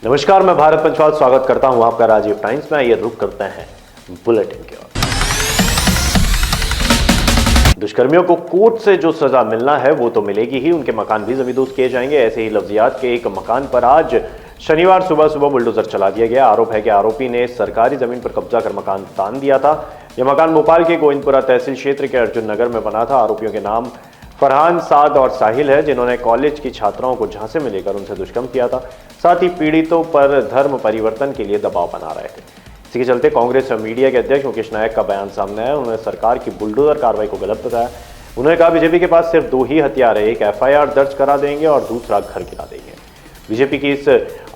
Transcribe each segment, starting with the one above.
नमस्कार, मैं भारत पंचवाल स्वागत करता हूं आपका राजीव टाइम्स में। ये रुक करते हैं बुलेटिन की ओर। दुष्कर्मियों को कोर्ट से जो सजा मिलना है वो तो मिलेगी ही, उनके मकान भी जमींदोज किए जाएंगे। ऐसे ही लफ्जियात के एक मकान पर आज शनिवार सुबह बुलडोजर चला दिया गया। आरोप है कि आरोपी ने सरकारी जमीन पर कब्जा कर मकान तान दिया था। यह मकान भोपाल के गोविंदपुरा तहसील क्षेत्र के अर्जुन नगर में बना था। आरोपियों के नाम फरहान, साद और साहिल है, जिन्होंने कॉलेज की छात्राओं को झांसे में लेकर उनसे दुष्कर्म किया था। साथ ही पीड़ितों पर धर्म परिवर्तन के लिए दबाव बना रहे थे। इसी के चलते कांग्रेस मीडिया के अध्यक्ष मुकेश नायक का बयान सामने आया। उन्होंने सरकार की बुलडोजर कार्रवाई को गलत बताया। उन्होंने कहा बीजेपी के पास सिर्फ 2 ही हथियार है, एक FIR दर्ज करा देंगे और दूसरा घर गिरा देंगे। बीजेपी की इस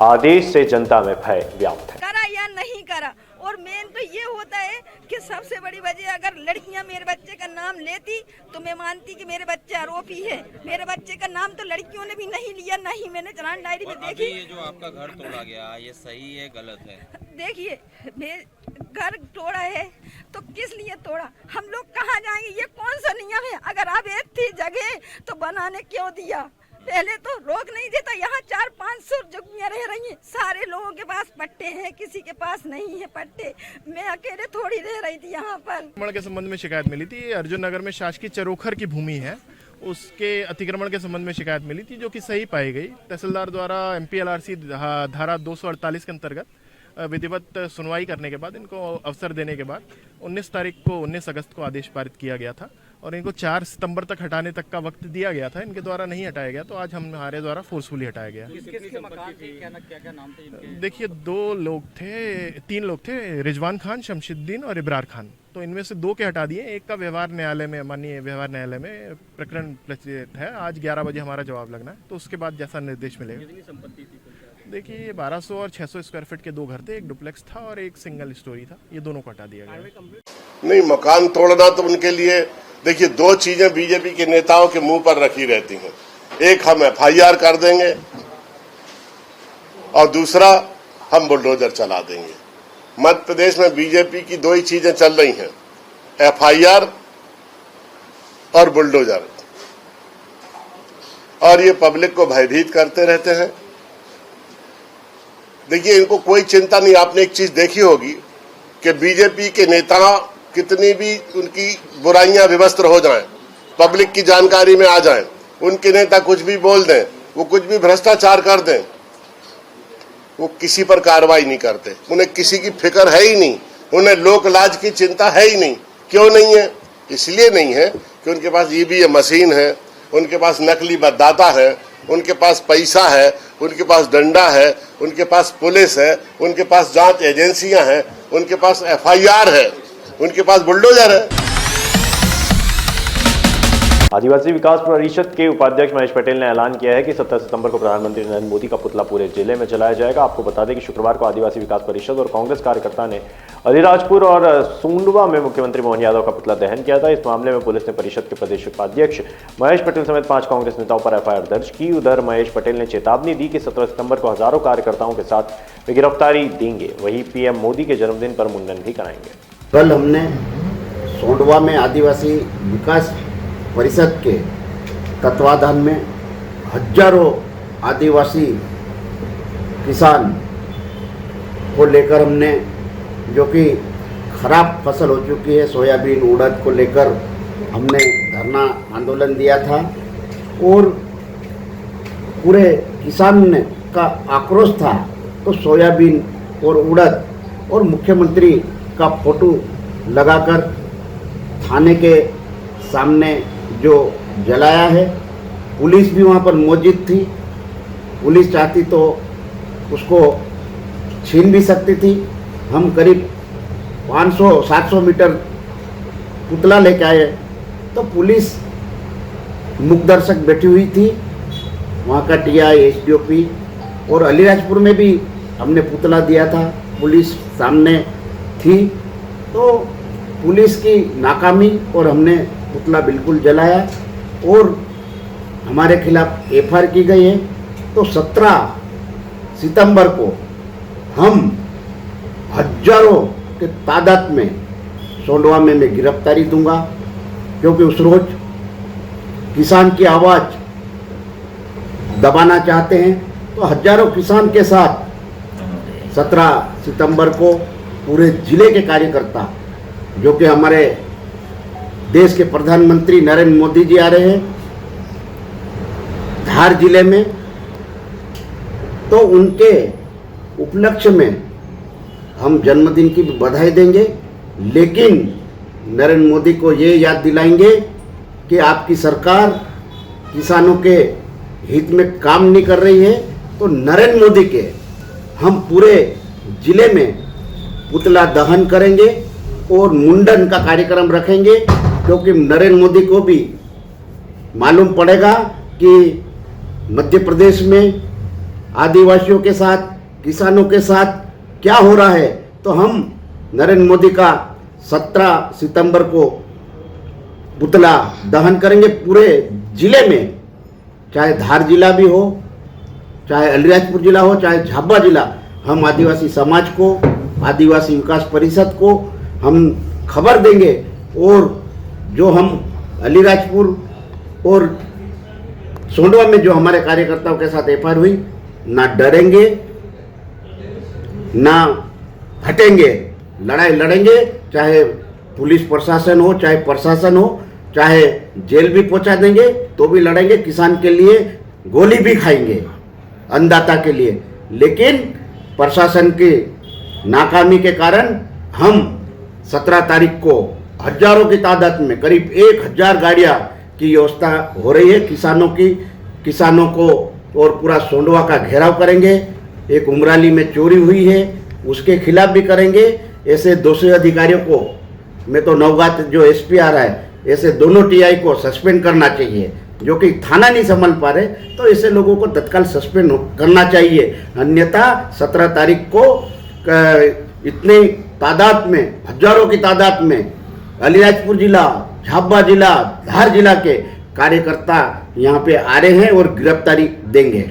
आदेश से जनता में भय व्याप्त है। करा या नहीं करा, और मेन तो ये होता है कि सबसे बड़ी वजह, अगर लड़कियां मेरे बच्चे का नाम लेती तो मैं मानती कि मेरे बच्चे आरोपी है। मेरे बच्चे का नाम तो लड़कियों ने भी नहीं लिया, नहीं मैंने चालान डायरी में देखी। ये जो आपका घर तोड़ा गया, ये सही है गलत है? देखिए, घर तोड़ा है तो किस लिए तोड़ा, हम लोग कहाँ जाएंगे, ये कौन सा नियम है? अगर अवैध थी जगह तो बनाने क्यों दिया? पहले तो रोक नहीं देता। यहाँ 400-500 जुग्गियाँ रह रही हैं, सारे लोगों के पास पट्टे हैं, किसी के पास नहीं है पट्टे। मैं अकेले थोड़ी रह रही थी यहाँ पर। अतिक्रमण के संबंध में शिकायत मिली थी। अर्जुन नगर में शासकीय चरोखर की भूमि है, उसके अतिक्रमण के संबंध में शिकायत मिली थी, जो कि सही पाई गई। तहसीलदार द्वारा MPLRC धारा 248 के अंतर्गत विधिवत सुनवाई करने के बाद, इनको अवसर देने के बाद 19 अगस्त को आदेश पारित किया गया था और इनको 4 सितंबर तक हटाने तक का वक्त दिया गया था। इनके द्वारा नहीं हटाया गया, तो आज हमारे द्वारा फोर्सफुली हटाया गया। क्या नाम थे इनके? देखिए, 3 लोग थे, रिजवान खान, शमशुद्दीन और इब्रार खान। तो इनमें से 2 के हटा दिए। एक का व्यवहार न्यायालय में, माननीय व्यवहार न्यायालय में प्रकरण प्रचलित है। आज 11 बजे हमारा जवाब लगना है, तो उसके बाद जैसा निर्देश मिलेगा। कितनी संपत्ति थी? देखिए, 1200 और 600 स्क्वायर फीट के 2 घर थे, एक डुप्लेक्स था और एक सिंगल स्टोरी था। ये दोनों को हटा दिया गया। नहीं, मकान तोड़ना तो उनके लिए, देखिए 2 चीजें बीजेपी के नेताओं के मुंह पर रखी रहती हैं। एक, हम FIR कर देंगे, और दूसरा, हम बुलडोजर चला देंगे। मध्य प्रदेश में बीजेपी की 2 ही चीजें चल रही हैं, FIR और बुलडोजर, और ये पब्लिक को भयभीत करते रहते हैं। देखिए, इनको कोई चिंता नहीं। आपने एक चीज देखी होगी कि बीजेपी के नेता कितनी भी उनकी बुराइयां विवस्त्र हो जाएं, पब्लिक की जानकारी में आ जाएं, उनके नेता कुछ भी बोल दें, वो कुछ भी भ्रष्टाचार कर दें, वो किसी पर कार्रवाई नहीं करते। उन्हें किसी की फिक्र है ही नहीं, उन्हें लोक लाज की चिंता है ही नहीं। क्यों नहीं है? इसलिए नहीं है कि उनके पास EVM मशीन है, उनके पास नकली मतदाता है, उनके पास पैसा है, उनके पास डंडा है, उनके पास पुलिस है, उनके पास जांच एजेंसियां हैं, उनके पास FIR है, उनके पास बुलडोजर है। आदिवासी विकास परिषद के उपाध्यक्ष महेश पटेल ने ऐलान किया है कि 17 सितंबर को प्रधानमंत्री नरेंद्र मोदी का पुतला पूरे जिले में जलाया जाएगा। आपको बता दें कि शुक्रवार को आदिवासी विकास परिषद और कांग्रेस कार्यकर्ता ने अलीराजपुर और सूंडवा में मुख्यमंत्री मोहन यादव का पुतला दहन किया था। इस मामले में पुलिस ने परिषद के प्रदेश उपाध्यक्ष महेश पटेल समेत 5 कांग्रेस नेताओं पर FIR दर्ज की। उधर महेश पटेल ने चेतावनी दी कि 17 सितंबर को हजारों कार्यकर्ताओं के साथ वे गिरफ्तारी देंगे। वहीं PM मोदी के जन्मदिन पर मुंडन भी कराएंगे। कल हमने सोंडवा में आदिवासी विकास परिषद के तत्वाधान में हजारों आदिवासी किसान को लेकर हमने, जो कि खराब फसल हो चुकी है सोयाबीन उड़द को लेकर, हमने धरना आंदोलन दिया था और पूरे किसान ने का आक्रोश था। तो सोयाबीन और उड़द और मुख्यमंत्री का फोटो लगाकर थाने के सामने जो जलाया है। पुलिस भी वहाँ पर मौजूद थी। पुलिस चाहती तो उसको छीन भी सकती थी। हम करीब 500-700 मीटर पुतला लेके आए तो पुलिस मुख दर्शक बैठी हुई थी, वहाँ का TI, SDOP, और अलीराजपुर में भी हमने पुतला दिया था, पुलिस सामने थी। तो पुलिस की नाकामी और हमने पुतला बिल्कुल जलाया और हमारे खिलाफ FIR की गई है। तो 17 सितंबर को हम हजारों के तादाद में सोंडवा में मैं गिरफ्तारी दूंगा, क्योंकि उस रोज किसान की आवाज़ दबाना चाहते हैं। तो हजारों किसान के साथ 17 सितंबर को पूरे जिले के कार्यकर्ता, जो कि हमारे देश के प्रधानमंत्री नरेंद्र मोदी जी आ रहे हैं धार जिले में, तो उनके उपलक्ष्य में हम जन्मदिन की बधाई देंगे, लेकिन नरेंद्र मोदी को ये याद दिलाएंगे कि आपकी सरकार किसानों के हित में काम नहीं कर रही है। तो नरेंद्र मोदी के हम पूरे जिले में पुतला दहन करेंगे और मुंडन का कार्यक्रम रखेंगे, क्योंकि नरेंद्र मोदी को भी मालूम पड़ेगा कि मध्य प्रदेश में आदिवासियों के साथ, किसानों के साथ क्या हो रहा है। तो हम नरेंद्र मोदी का 17 सितंबर को पुतला दहन करेंगे पूरे जिले में, चाहे धार जिला भी हो, चाहे अलीराजपुर जिला हो, चाहे झाबुआ जिला। हम आदिवासी समाज को, आदिवासी विकास परिषद को हम खबर देंगे, और जो हम अलीराजपुर और सोंडवा में जो हमारे कार्यकर्ताओं के साथ एफआईआर हुई, ना डरेंगे ना हटेंगे, लड़ाई लड़ेंगे, चाहे पुलिस प्रशासन हो, चाहे प्रशासन हो, चाहे जेल भी पहुंचा देंगे तो भी लड़ेंगे, किसान के लिए गोली भी खाएंगे, अन्नदाता के लिए। लेकिन प्रशासन की नाकामी के कारण हम 17 तारीख को हजारों की तादाद में, करीब 1000 गाड़ियां की व्यवस्था हो रही है किसानों को, और पूरा सोंडवा का घेराव करेंगे। एक उमराली में चोरी हुई है, उसके खिलाफ भी करेंगे। ऐसे 200 अधिकारियों को, मैं तो नवगात जो एसपी आ रहा है, ऐसे दोनों टीआई को सस्पेंड करना चाहिए, जो कि थाना नहीं संभाल पा रहे, तो ऐसे लोगों को तत्काल सस्पेंड करना चाहिए। अन्यथा 17 तारीख को इतनी तादाद में, हजारों की तादाद में अलीराजपुर जिला, झाबुआ जिला, धार जिला के कार्यकर्ता यहाँ पे आ रहे हैं और गिरफ्तारी देंगे।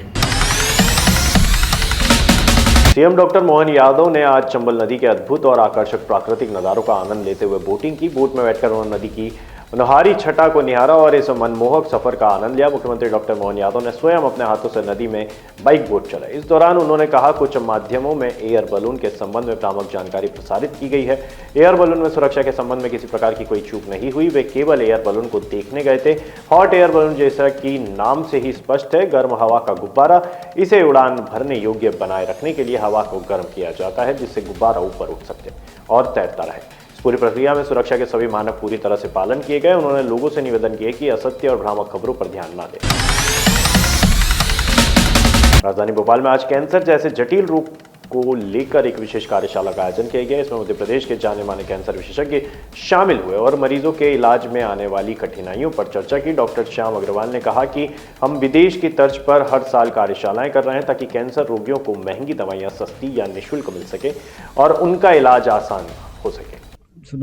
सीएम डॉक्टर मोहन यादव ने आज चंबल नदी के अद्भुत और आकर्षक प्राकृतिक नज़ारों का आनंद लेते हुए बोटिंग की। बोट में बैठकर उन्होंने नदी की मनोहारी छटा को निहारा और इस मनमोहक सफर का आनंद लिया। मुख्यमंत्री डॉक्टर मोहन यादव ने स्वयं अपने हाथों से नदी में बाइक बोट चलाई। इस दौरान उन्होंने कहा, कुछ माध्यमों में एयर बलून के संबंध में भ्रामक जानकारी प्रसारित की गई है। एयर बलून में सुरक्षा के संबंध में किसी प्रकार की कोई चूक नहीं हुई। वे केवल एयर बलून को देखने गए थे। हॉट एयर बलून, जैसा कि नाम से ही स्पष्ट है, गर्म हवा का गुब्बारा। इसे उड़ान भरने योग्य बनाए रखने के लिए हवा को गर्म किया जाता है, जिससे गुब्बारा ऊपर उठ सके और तैरता रहे। पूरी प्रक्रिया में सुरक्षा के सभी मानक पूरी तरह से पालन किए गए। उन्होंने लोगों से निवेदन किया कि असत्य और भ्रामक खबरों पर ध्यान न दें। राजधानी भोपाल में आज कैंसर जैसे जटिल रोग को लेकर एक विशेष कार्यशाला का आयोजन किया गया। इसमें मध्य प्रदेश के जाने माने कैंसर विशेषज्ञ शामिल हुए और मरीजों के इलाज में आने वाली कठिनाइयों पर चर्चा की। डॉक्टर श्याम अग्रवाल ने कहा कि हम विदेश की तर्ज पर हर साल कार्यशालाएं कर रहे हैं, ताकि कैंसर रोगियों को महंगी दवाइयां सस्ती या निःशुल्क मिल सके और उनका इलाज आसान हो सके।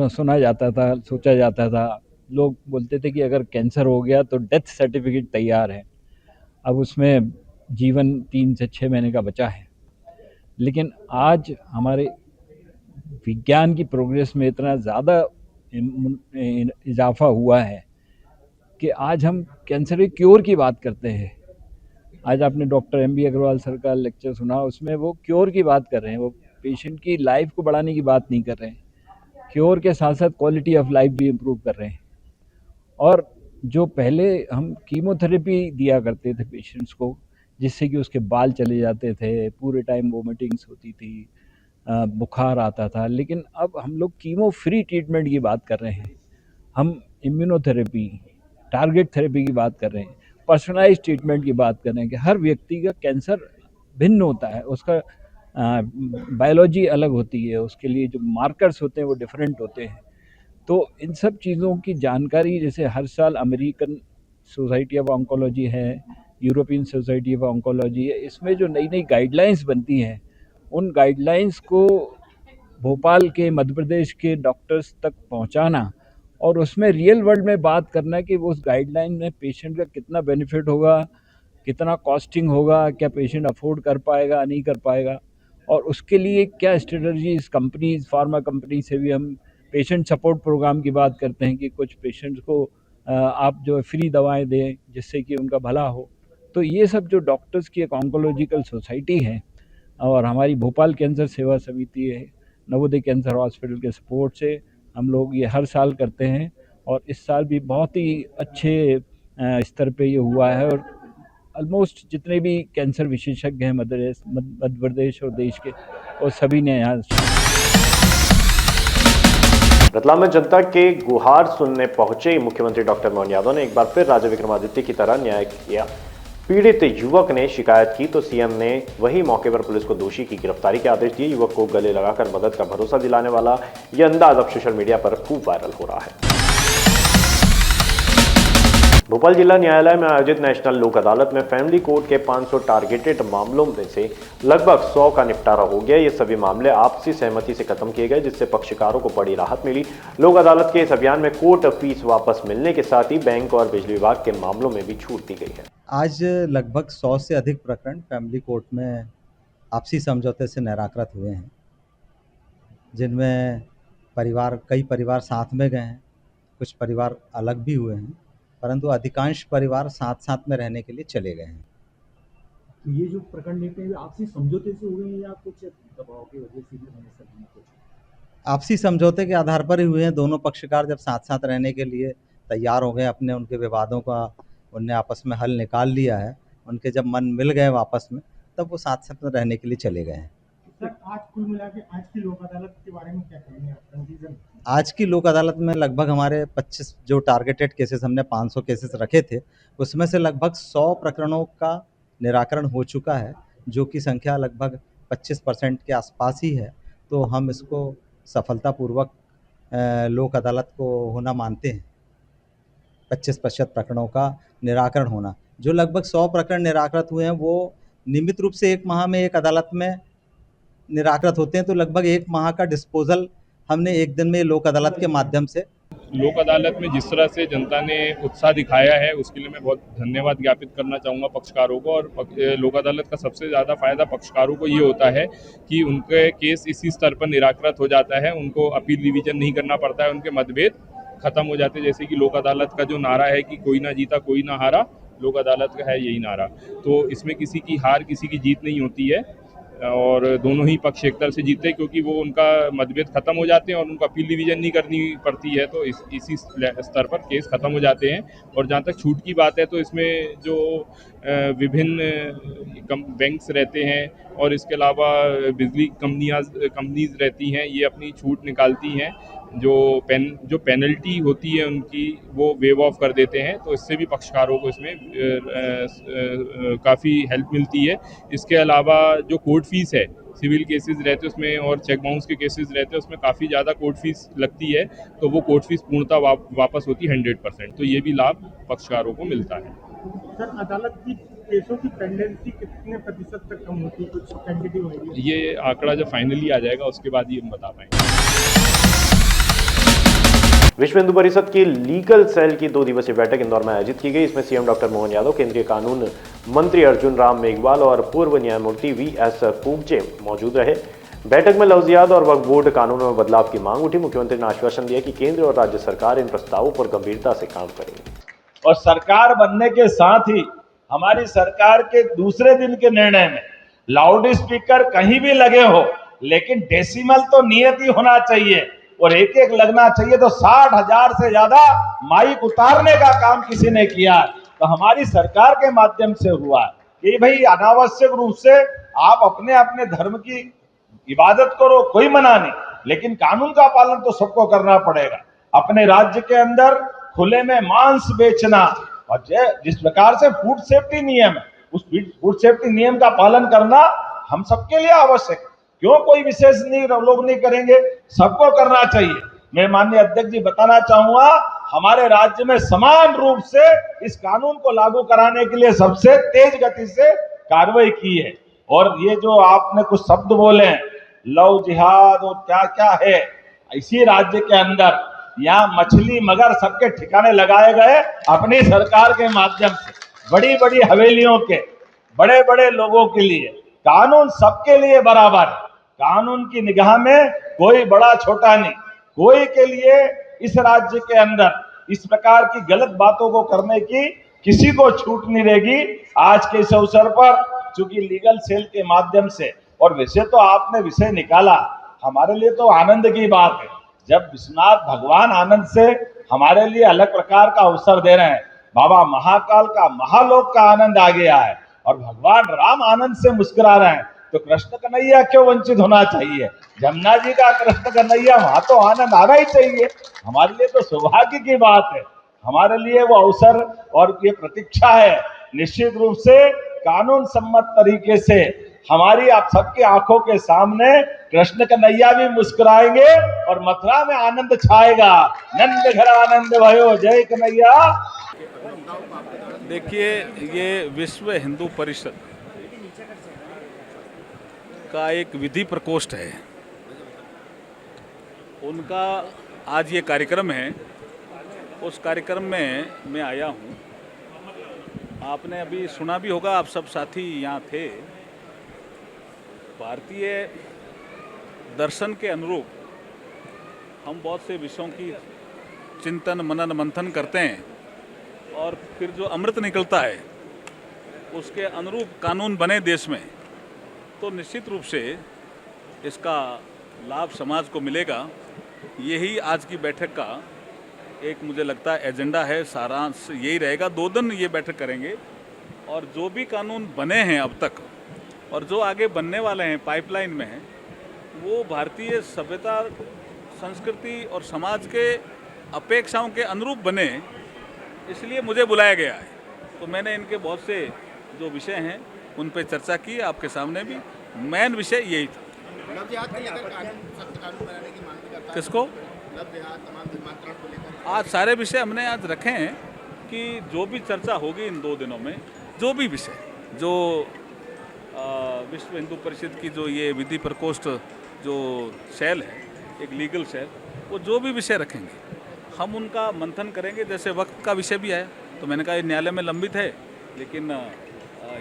सुना जाता था, सोचा जाता था, लोग बोलते थे कि अगर कैंसर हो गया तो डेथ सर्टिफिकेट तैयार है, अब उसमें जीवन 3 से 6 महीने का बचा है। लेकिन आज हमारे विज्ञान की प्रोग्रेस में इतना ज़्यादा इजाफा हुआ है कि आज हम कैंसर के क्योर की बात करते हैं। आज आपने डॉक्टर MB अग्रवाल सर का लेक्चर सुना, उसमें वो क्योर की बात कर रहे हैं। वो पेशेंट की लाइफ को बढ़ाने की बात नहीं कर रहे हैं, क्योर के साथ साथ क्वालिटी ऑफ लाइफ भी इम्प्रूव कर रहे हैं। और जो पहले हम कीमोथेरेपी दिया करते थे पेशेंट्स को, जिससे कि उसके बाल चले जाते थे, पूरे टाइम वोमिटिंग्स होती थी, बुखार आता था, लेकिन अब हम लोग कीमो फ्री ट्रीटमेंट की बात कर रहे हैं। हम इम्यूनोथेरेपी, टारगेट थेरेपी की बात कर रहे हैं, पर्सनलाइज्ड ट्रीटमेंट की बात कर रहे हैं कि हर व्यक्ति का कैंसर भिन्न होता है, उसका बायोलॉजी अलग होती है, उसके लिए जो मार्कर्स होते हैं वो डिफरेंट होते हैं। तो इन सब चीज़ों की जानकारी, जैसे हर साल अमेरिकन सोसाइटी ऑफ ऑन्कोलॉजी है, यूरोपियन सोसाइटी ऑफ ऑन्कोलॉजी है, इसमें जो नई नई गाइडलाइंस बनती हैं, उन गाइडलाइंस को भोपाल के, मध्य प्रदेश के डॉक्टर्स तक पहुंचाना और उसमें रियल वर्ल्ड में बात करना कि वो उस गाइडलाइन में पेशेंट का कितना बेनिफिट होगा, कितना कॉस्टिंग होगा, क्या पेशेंट अफोर्ड कर पाएगा, नहीं कर पाएगा, और उसके लिए क्या स्ट्रेटजीज कंपनीज, फार्मा कंपनी से भी हम पेशेंट सपोर्ट प्रोग्राम की बात करते हैं कि कुछ पेशेंट्स को आप जो फ्री दवाएं दें जिससे कि उनका भला हो। तो ये सब जो डॉक्टर्स की एक ऑन्कोलॉजिकल सोसाइटी है, और हमारी भोपाल कैंसर सेवा समिति है, नवोदय कैंसर हॉस्पिटल के सपोर्ट से हम लोग ये हर साल करते हैं और इस साल भी बहुत ही अच्छे स्तर पे ये हुआ है और ऑलमोस्ट जितने भी कैंसर विशेषज्ञ हैं मध्य प्रदेश और देश के, और सभी ने यहाँ रतलाम में जनता के गुहार सुनने पहुंचे मुख्यमंत्री डॉक्टर मोहन यादव ने एक बार फिर राजा विक्रमादित्य की तरह न्याय किया। पीड़ित युवक ने शिकायत की तो सीएम ने वही मौके पर पुलिस को दोषी की गिरफ्तारी के आदेश दिए। युवक को गले लगाकर मदद का भरोसा दिलाने वाला यह अंदाज अब सोशल मीडिया पर खूब वायरल हो रहा है। भोपाल जिला न्यायालय में आयोजित नेशनल लोक अदालत में फैमिली कोर्ट के 500 टारगेटेड मामलों में से लगभग 100 का निपटारा हो गया। ये सभी मामले आपसी सहमति से खत्म किए गए, जिससे पक्षकारों को बड़ी राहत मिली। लोक अदालत के इस अभियान में कोर्ट फीस वापस मिलने के साथ ही बैंक और बिजली विभाग के मामलों में भी छूट दी गई है। आज लगभग 100 से अधिक प्रकरण फैमिली कोर्ट में आपसी समझौते से निराकृत हुए हैं, जिनमें कई परिवार साथ में गए हैं, कुछ परिवार अलग भी हुए हैं, परंतु अधिकांश परिवार साथ साथ में रहने के लिए चले गए हैं। तो ये जो प्रकरण लेते हैं आपसी समझौते से हुए हैं या कुछ दबाव की वजह से भी होने सकते हैं? आपसी समझौते के आधार पर ही हुए हैं। दोनों पक्षकार जब साथ साथ रहने के लिए तैयार हो गए, उनके विवादों का उनने आपस में हल निकाल लिया है, उनके जब मन मिल गए वापस में, तब वो साथ साथ में रहने के लिए चले गए हैं। सर, आज कुल मिला के आज की लोक अदालत के बारे में क्या कहेंगे आप? आज की लोक अदालत में लगभग हमारे 25 जो टारगेटेड केसेस, हमने 500 केसेस रखे थे, उसमें से लगभग 100 प्रकरणों का निराकरण हो चुका है, जो कि संख्या लगभग 25% के आसपास ही है। तो हम इसको सफलतापूर्वक लोक अदालत को होना मानते हैं। 25% प्रकरणों का निराकरण होना, जो लगभग 100 प्रकरण निराकृत हुए हैं, वो नियमित रूप से 1 माह में एक अदालत में निराकृत होते हैं। तो लगभग 1 माह का डिस्पोजल हमने 1 दिन में लोक अदालत के माध्यम से। लोक अदालत में जिस तरह से जनता ने उत्साह दिखाया है, उसके लिए मैं बहुत धन्यवाद ज्ञापित करना चाहूँगा पक्षकारों को। और लोक अदालत का सबसे ज़्यादा फायदा पक्षकारों को ये होता है कि उनके केस इसी स्तर पर निराकृत हो जाता है, उनको अपील रिवीजन नहीं करना पड़ता है, उनके मतभेद खत्म हो जाते हैं। जैसे कि लोक अदालत का जो नारा है कि कोई ना जीता कोई ना हारा, लोक अदालत का है यही नारा। तो इसमें किसी की हार किसी की जीत नहीं होती है और दोनों ही पक्ष एक तरह से जीते, क्योंकि वो उनका मतभेद खत्म हो जाते हैं और उनको अपील डिवीजन नहीं करनी पड़ती है। तो इसी स्तर पर केस खत्म हो जाते हैं। और जहाँ तक छूट की बात है, तो इसमें जो विभिन्न बैंक्स रहते हैं और इसके अलावा बिजली कंपनीज रहती हैं, ये अपनी छूट निकालती हैं। जो पेनल्टी होती है उनकी, वो वेव ऑफ कर देते हैं। तो इससे भी पक्षकारों को इसमें काफ़ी हेल्प मिलती है। इसके अलावा जो कोर्ट फीस है, सिविल केसेस रहते हैं उसमें और चेक बाउंस के केसेस रहते हैं, उसमें काफ़ी ज़्यादा कोर्ट फीस लगती है। तो वो कोर्ट फीस पूर्णतः वापस होती है 100%। तो ये भी लाभ पक्षकारों को मिलता है। सर, अदालत की केसों की पेंडेंसी कितने प्रतिशत तक कम होती है? कुछ टेंटेटिव आइडिया? ये आंकड़ा जब फाइनली आ जाएगा उसके बाद ही हम बता पाएंगे। विश्व हिंदू परिषद की लीगल सेल की 2 दिवसीय बैठक इंदौर में आयोजित की गई। इसमें सीएम डॉक्टर मोहन यादव, केंद्रीय कानून मंत्री अर्जुन राम मेघवाल और पूर्व न्यायमूर्ति वीएस कुगजे मौजूद रहे। बैठक में लफ्जियात और वक्फ बोर्ड कानून में बदलाव की मांग उठी। मुख्यमंत्री ने आश्वासन दिया कि केंद्र और राज्य सरकार इन प्रस्तावों पर गंभीरता से काम करेंगे। और सरकार बनने के साथ ही हमारी सरकार के दूसरे दिन के निर्णय में लाउड स्पीकर कहीं भी लगे हो, लेकिन डेसिमल तो नियत ही होना चाहिए और एक एक लगना चाहिए। तो 60,000 से ज्यादा माइक उतारने का काम किसी ने किया, तो हमारी सरकार के माध्यम से हुआ कि भाई अनावश्यक रूप से आप अपने अपने धर्म की इबादत करो, कोई मना नहीं, लेकिन कानून का पालन तो सबको करना पड़ेगा। अपने राज्य के अंदर खुले में मांस बेचना और जिस प्रकार से फूड सेफ्टी नियम है, उस फूड सेफ्टी नियम का पालन करना हम सबके लिए आवश्यक है। क्यों कोई विशेष लोग नहीं करेंगे? सबको करना चाहिए। मैं माननीय अध्यक्ष जी बताना चाहूंगा, हमारे राज्य में समान रूप से इस कानून को लागू कराने के लिए सबसे तेज गति से कार्रवाई की है। और ये जो आपने कुछ शब्द बोले हैं, लव जिहाद और क्या क्या है, इसी राज्य के अंदर यहाँ मछली मगर सबके ठिकाने लगाए गए अपनी सरकार के माध्यम से। बड़ी बड़ी हवेलियों के बड़े बड़े लोगों के लिए कानून सबके लिए बराबर है। कानून की निगाह में कोई बड़ा छोटा नहीं, कोई के लिए इस राज्य के अंदर इस प्रकार की गलत बातों को करने की किसी को छूट नहीं रहेगी। आज के इस अवसर पर चूंकि लीगल सेल के माध्यम से और वैसे तो आपने विषय निकाला, हमारे लिए तो आनंद की बात है जब विश्वनाथ भगवान आनंद से हमारे लिए अलग प्रकार का अवसर दे रहे हैं। बाबा महाकाल का, महालोक का आनंद आ गया है और भगवान राम आनंद से मुस्कुरा रहे हैं, तो कृष्ण कन्हैया क्यों वंचित होना चाहिए? जमुना जी का कृष्ण कन्हैया, वहां तो आनंद आना ही चाहिए। हमारे लिए तो सौभाग्य की बात है, हमारे लिए वो अवसर और ये प्रतीक्षा है। निश्चित रूप से कानून सम्मत तरीके से हमारी आप सबकी आंखों के सामने कृष्ण कन्हैया भी मुस्कुराएंगे और मथुरा में आनंद छाएगा। नंद घर आनंद भयो, जय कन्हैया। देखिए, ये विश्व हिंदू परिषद का एक विधि प्रकोष्ठ है, उनका आज ये कार्यक्रम है। उस कार्यक्रम में मैं आया हूँ। आपने अभी सुना भी होगा, आप सब साथी यहाँ थे। भारतीय दर्शन के अनुरूप हम बहुत से विषयों की चिंतन मनन मंथन करते हैं और फिर जो अमृत निकलता है उसके अनुरूप कानून बने देश में, तो निश्चित रूप से इसका लाभ समाज को मिलेगा। यही आज की बैठक का एक मुझे लगता है एजेंडा है, सारांश यही रहेगा। 2 दिन ये बैठक करेंगे और जो भी कानून बने हैं अब तक और जो आगे बनने वाले हैं, पाइपलाइन में हैं, वो भारतीय सभ्यता, संस्कृति और समाज के अपेक्षाओं के अनुरूप बने, इसलिए मुझे बुलाया गया है। तो मैंने इनके बहुत से जो विषय हैं उन पे चर्चा की, आपके सामने भी। मेन विषय यही था। किसको? आज सारे विषय हमने आज रखे हैं कि जो भी चर्चा होगी इन 2 दिनों में, जो भी विषय, जो विश्व हिंदू परिषद की जो ये विधि प्रकोष्ठ जो सेल है, एक लीगल सेल, वो जो भी विषय रखेंगे हम उनका मंथन करेंगे। जैसे वक्फ का विषय भी आया तो मैंने कहा ये न्यायालय में लंबित है, लेकिन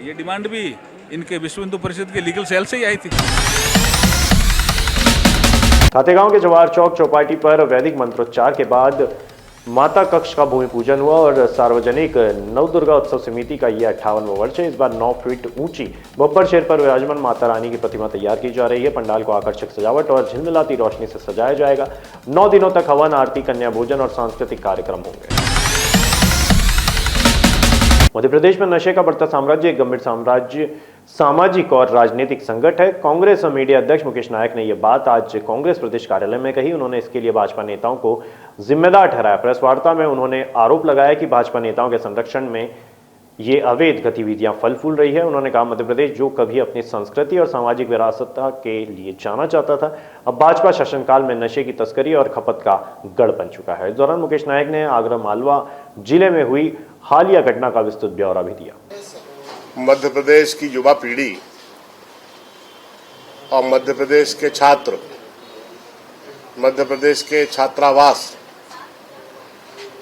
ये डिमांड भी इनके विश्व हिंदू परिषद के लीगल सेल से ही आई थी। खातेगांव के जवाहर चौक चौपाटी पर वैदिक मंत्रोच्चार के बाद माता कक्ष का भूमि पूजन हुआ और सार्वजनिक नवदुर्गा उत्सव समिति का यह 58वां वर्ष है। इस बार 9 फीट ऊंची बब्बर शेर पर विराजमान माता रानी की प्रतिमा तैयार की जा रही है। पंडाल को आकर्षक सजावट और झिलमिलाती रोशनी से सजाया जाएगा। 9 दिनों तक हवन, आरती, कन्या भोजन और सांस्कृतिक कार्यक्रम होंगे। मध्य प्रदेश में नशे का बढ़ता साम्राज्य एक गंभीर सामाजिक और राजनीतिक संकट है। कांग्रेस और मीडिया अध्यक्ष मुकेश नायक ने यह बात आज कांग्रेस प्रदेश कार्यालय में कही। उन्होंने इसके लिए भाजपा नेताओं को जिम्मेदार ठहराया। प्रेस वार्ता में उन्होंने आरोप लगाया कि भाजपा नेताओं के संरक्षण में ये अवैध गतिविधियां फल फूल रही है। उन्होंने कहा, मध्य प्रदेश जो कभी अपनी संस्कृति और सामाजिक विरासत के लिए जाना चाहता था, अब भाजपा शासनकाल में नशे की तस्करी और खपत का गढ़ बन चुका है। इस दौरान मुकेश नायक ने आगरा मालवा जिले में हुई हालिया घटना का विस्तृत ब्यौरा भी दिया। मध्य प्रदेश की युवा पीढ़ी और मध्य प्रदेश के छात्र, मध्य प्रदेश के छात्रावास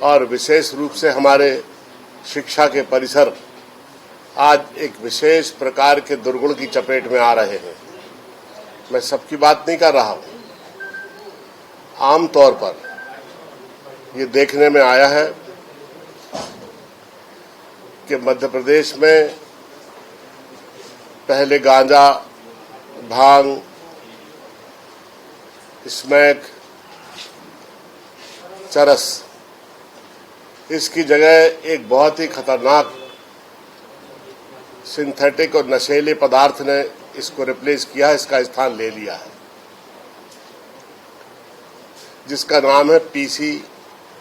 और विशेष रूप से हमारे शिक्षा के परिसर आज एक विशेष प्रकार के दुर्गुण की चपेट में आ रहे हैं। मैं सबकी बात नहीं कर रहा हूं। आमतौर पर ये देखने में आया है कि मध्य प्रदेश में पहले गांजा, भांग, स्मैक, चरस, इसकी जगह एक बहुत ही खतरनाक सिंथेटिक और नशीले पदार्थ ने इसको रिप्लेस किया है, इसका स्थान ले लिया है, जिसका नाम है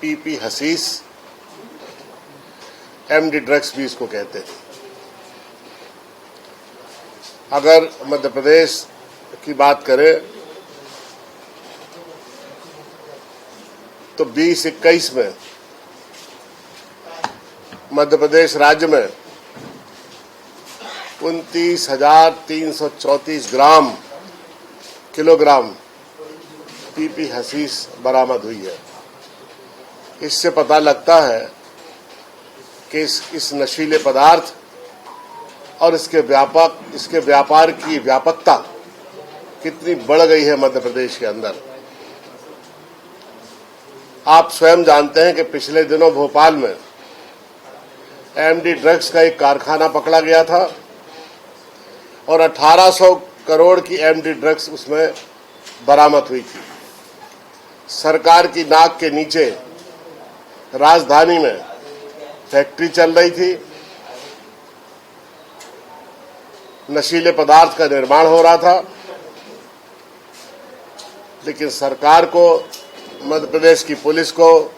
पीपी हसीस, एमडी ड्रग्स भी इसको कहते हैं। अगर मध्य प्रदेश की बात करें तो 2021 में मध्य प्रदेश राज्य में 29,334 किलोग्राम पीपी हसीस बरामद हुई है। इससे पता लगता है कि इस नशीले पदार्थ और इसके व्यापार की व्यापकता कितनी बढ़ गई है मध्य प्रदेश के अंदर। आप स्वयं जानते हैं कि पिछले दिनों भोपाल में एमडी ड्रग्स का एक कारखाना पकड़ा गया था और 1800 करोड़ की एमडी ड्रग्स उसमें बरामद हुई थी। सरकार की नाक के नीचे राजधानी में फैक्ट्री चल रही थी, नशीले पदार्थ का निर्माण हो रहा था, लेकिन सरकार को, मध्य प्रदेश की पुलिस को,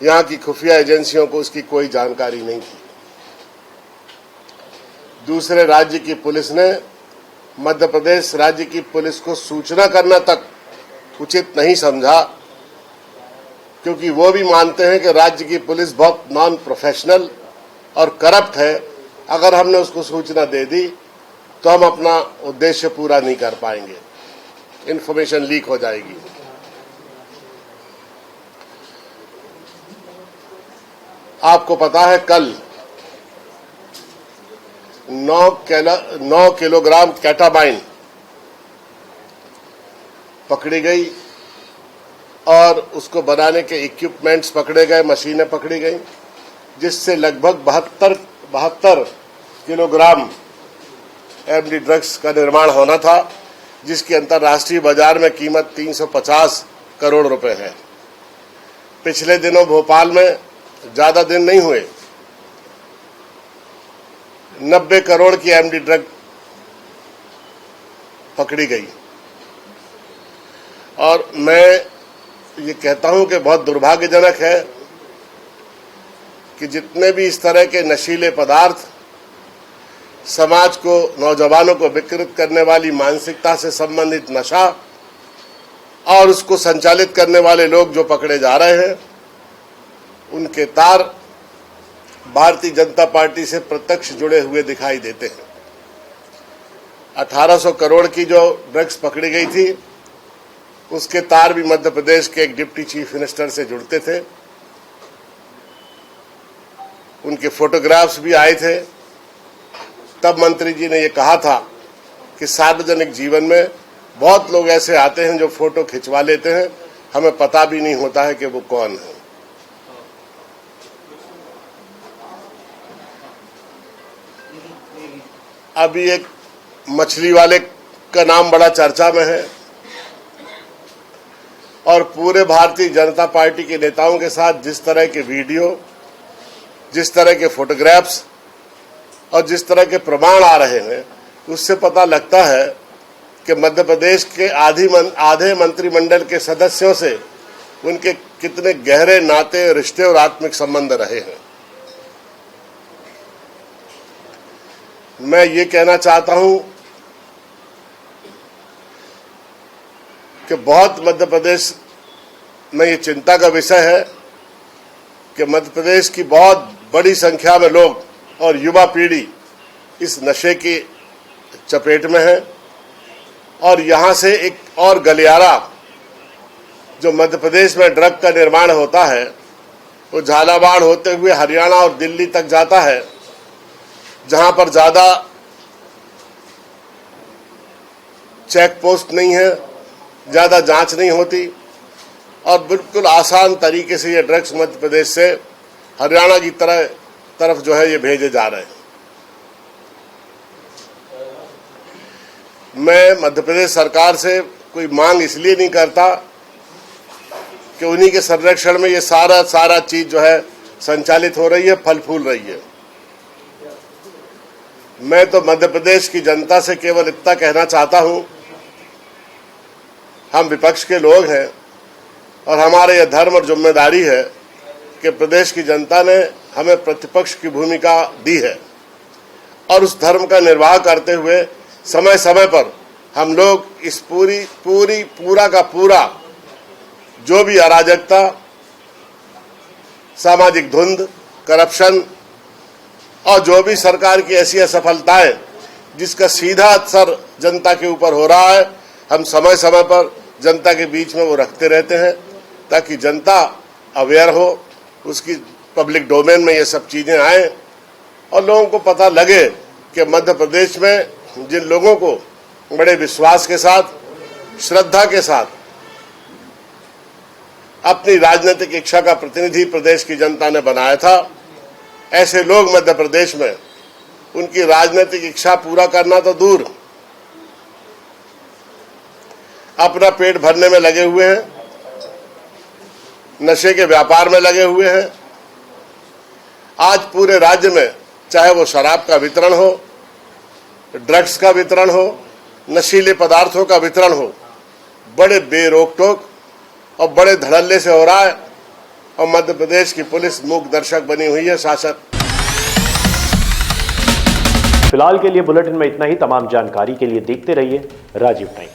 यहाँ की खुफिया एजेंसियों को उसकी कोई जानकारी नहीं थी। दूसरे राज्य की पुलिस ने मध्य प्रदेश राज्य की पुलिस को सूचना करना तक उचित नहीं समझा, क्योंकि वो भी मानते हैं कि राज्य की पुलिस बहुत नॉन प्रोफेशनल और करप्ट है। अगर हमने उसको सूचना दे दी तो हम अपना उद्देश्य पूरा नहीं कर पाएंगे, इंफॉर्मेशन लीक हो जाएगी। आपको पता है कल 9 किलोग्राम कैटामाइन पकड़ी गई और उसको बनाने के इक्विपमेंट्स पकड़े गए, मशीनें पकड़ी गई, जिससे लगभग 72 किलोग्राम एमडी ड्रग्स का निर्माण होना था, जिसकी अंतर्राष्ट्रीय बाजार में कीमत 350 करोड़ रुपए है। पिछले दिनों भोपाल में, ज्यादा दिन नहीं हुए, 90 करोड़ की एमडी ड्रग पकड़ी गई। और मैं ये कहता हूं कि बहुत दुर्भाग्यजनक है कि जितने भी इस तरह के नशीले पदार्थ समाज को, नौजवानों को विकृत करने वाली मानसिकता से संबंधित नशा और उसको संचालित करने वाले लोग जो पकड़े जा रहे हैं, उनके तार भारतीय जनता पार्टी से प्रत्यक्ष जुड़े हुए दिखाई देते हैं। 1800 करोड़ की जो ड्रग्स पकड़ी गई थी, उसके तार भी मध्य प्रदेश के एक डिप्टी चीफ मिनिस्टर से जुड़ते थे। उनके फोटोग्राफ्स भी आए थे। तब मंत्री जी ने ये कहा था कि सार्वजनिक जीवन में बहुत लोग ऐसे आते हैं जो फोटो खिंचवा लेते हैं, हमें पता भी नहीं होता है कि वो कौन है। अभी एक मछली वाले का नाम बड़ा चर्चा में है और पूरे भारतीय जनता पार्टी के नेताओं के साथ जिस तरह के वीडियो, जिस तरह के फोटोग्राफ्स और जिस तरह के प्रमाण आ रहे हैं, उससे पता लगता है कि मध्य प्रदेश के आधे मंत्रिमंडल के सदस्यों से उनके कितने गहरे नाते, रिश्ते और आत्मिक संबंध रहे हैं। मैं ये कहना चाहता हूं कि बहुत मध्य प्रदेश में ये चिंता का विषय है कि मध्य प्रदेश की बहुत बड़ी संख्या में लोग और युवा पीढ़ी इस नशे की चपेट में है और यहां से एक और गलियारा जो मध्य प्रदेश में ड्रग का निर्माण होता है, वो झालावाड़ होते हुए हरियाणा और दिल्ली तक जाता है, जहां पर ज्यादा चेक पोस्ट नहीं है, ज्यादा जांच नहीं होती और बिल्कुल आसान तरीके से ये ड्रग्स मध्य प्रदेश से हरियाणा की तरफ जो है ये भेजे जा रहे हैं। मैं मध्य प्रदेश सरकार से कोई मांग इसलिए नहीं करता कि उन्हीं के संरक्षण में ये सारा चीज जो है संचालित हो रही है, फल फूल रही है। मैं तो मध्य प्रदेश की जनता से केवल इतना कहना चाहता हूं, हम विपक्ष के लोग हैं और हमारे यह धर्म और जिम्मेदारी है कि प्रदेश की जनता ने हमें प्रतिपक्ष की भूमिका दी है और उस धर्म का निर्वाह करते हुए समय समय पर हम लोग इस पूरा का पूरा जो भी अराजकता, सामाजिक धुंध, करप्शन और जो भी सरकार की ऐसी असफलताएं जिसका सीधा असर जनता के ऊपर हो रहा है, हम समय समय पर जनता के बीच में वो रखते रहते हैं ताकि जनता अवेयर हो, उसकी पब्लिक डोमेन में ये सब चीजें आए और लोगों को पता लगे कि मध्य प्रदेश में जिन लोगों को बड़े विश्वास के साथ, श्रद्धा के साथ अपनी राजनीतिक इच्छा का प्रतिनिधि प्रदेश की जनता ने बनाया था, ऐसे लोग मध्य प्रदेश में उनकी राजनीतिक इच्छा पूरा करना तो दूर, अपना पेट भरने में लगे हुए हैं, नशे के व्यापार में लगे हुए हैं। आज पूरे राज्य में चाहे वो शराब का वितरण हो, ड्रग्स का वितरण हो, नशीले पदार्थों का वितरण हो, बड़े बेरोक टोक और बड़े धड़ल्ले से हो रहा है और मध्य प्रदेश की पुलिस मूक दर्शक बनी हुई है, शासक। फिलहाल के लिए बुलेटिन में इतना ही। तमाम जानकारी के लिए देखते रहिए राजीव टाइम।